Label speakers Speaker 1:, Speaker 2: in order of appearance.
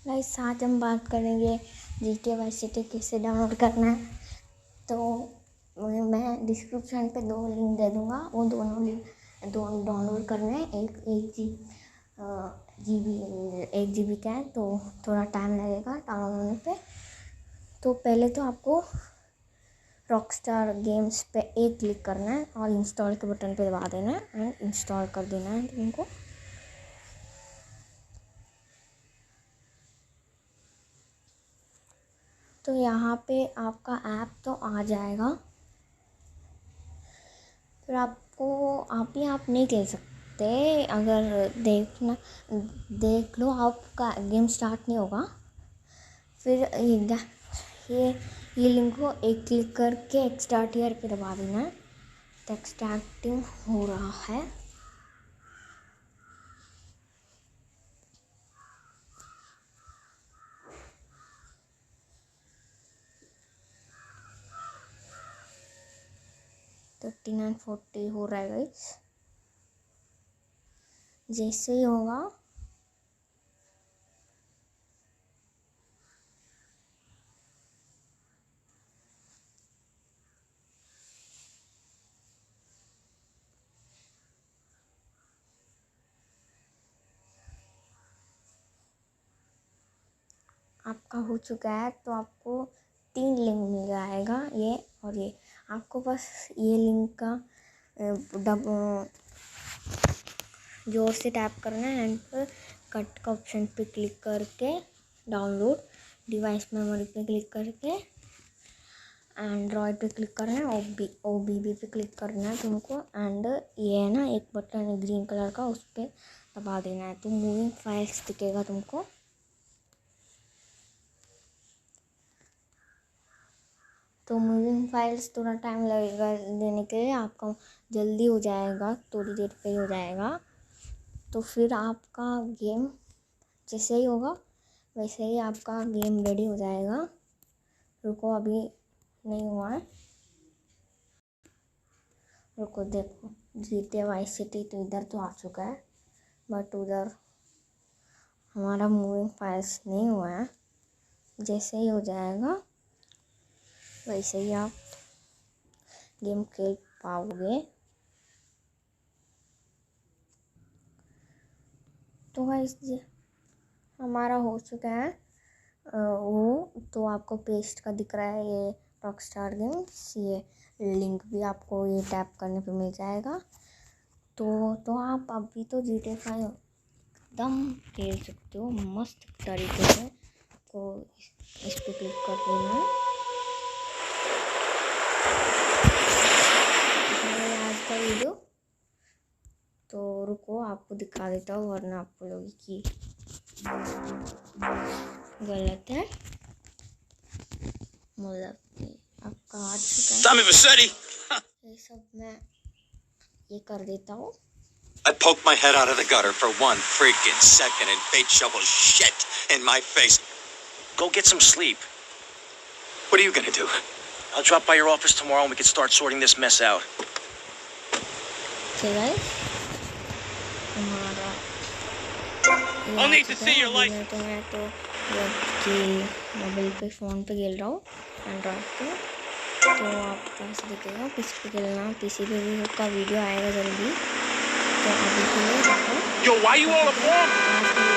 Speaker 1: Guys आज हम बात करेंगे GTA वाई सिटी कैसे डाउनलोड करना है। तो मैं डिस्क्रिप्शन पे 2 लिंक दे दूँगा, वो दोनों लिंक डाउनलोड करना है। एक GB का है तो थोड़ा टाइम लगेगा डाउनलोड होने पे। तो पहले तो आपको रॉकस्टार गेम्स पे एक क्लिक करना है और इंस्टॉल के बटन पे दबा देना है एंड इंस्टॉल कर देना है उनको। तो यहाँ पे आपका ऐप तो आ जाएगा, फिर आप नहीं खेल सकते। अगर देख लो आपका गेम स्टार्ट नहीं होगा। फिर ये लिंक को एक क्लिक करके एक्सटार्ट हियर पे दबा देना है। तो एक्सट्रैक्टिंग हो रहा है। तो 3940 हो रहा है गाइस। जैसे ही होगा आपका हो चुका है। तो आपको 3 लिंक मिल जाएगा, ये और ये। आपको बस ये लिंक का जोर से टैप करना है एंड पर कट का ऑप्शन पे क्लिक करके डाउनलोड डिवाइस मेमोरी पे क्लिक करके एंड्रॉयड पे क्लिक करना है, OBB पे क्लिक करना है तुमको। एंड ये है ना एक बटन है ग्रीन कलर का, उस पर दबा देना है। तो मूविंग फाइल्स दिखेगा तुमको। तो मूविंग फाइल्स थोड़ा टाइम लगेगा देने के लिए, आपका जल्दी हो जाएगा, थोड़ी देर पे हो जाएगा। तो फिर आपका गेम जैसे ही होगा वैसे ही आपका गेम रेडी हो जाएगा। रुको, अभी नहीं हुआ है, रुको देखो। GTA वाई सिटी तो इधर तो आ चुका है, बट उधर हमारा मूविंग फाइल्स नहीं हुआ है। जैसे ही हो जाएगा वैसे ही आप गेम खेल पाओगे। तो गाइस हमारा हो चुका है वो तो आपको पेस्ट का दिख रहा है ये रॉकस्टार गेम्स। ये लिंक भी आपको ये टैप करने पे मिल जाएगा। तो आप अभी तो GTA 5 एकदम खेल सकते हो मस्त तरीके से। तो इस पे क्लिक कर देना है। आज का वीडियो तो रुको आपको दिखा देता हूँ, वरना आप बोलोगे कि गलत है। मतलब आपका आ चुका है। ये सब मैं ये कर देता हूँ।
Speaker 2: I poked my head out of the gutter for 1 freaking second and fate shovels shit in my face.
Speaker 3: Go get some sleep.
Speaker 2: What are you gonna do?
Speaker 3: I'll drop by your office tomorrow and we can start sorting this mess out.
Speaker 1: Okay guys,
Speaker 3: I'll need to see your license.
Speaker 1: तो मैं तो mobile पे phone पे खेल रहा हूँ Android पे। तो आपको ऐसे दिखेगा किस पे खेलना, PC पे भी का वीडियो आएगा जल्दी। तो अभी के लिए
Speaker 3: Yo, why you all up?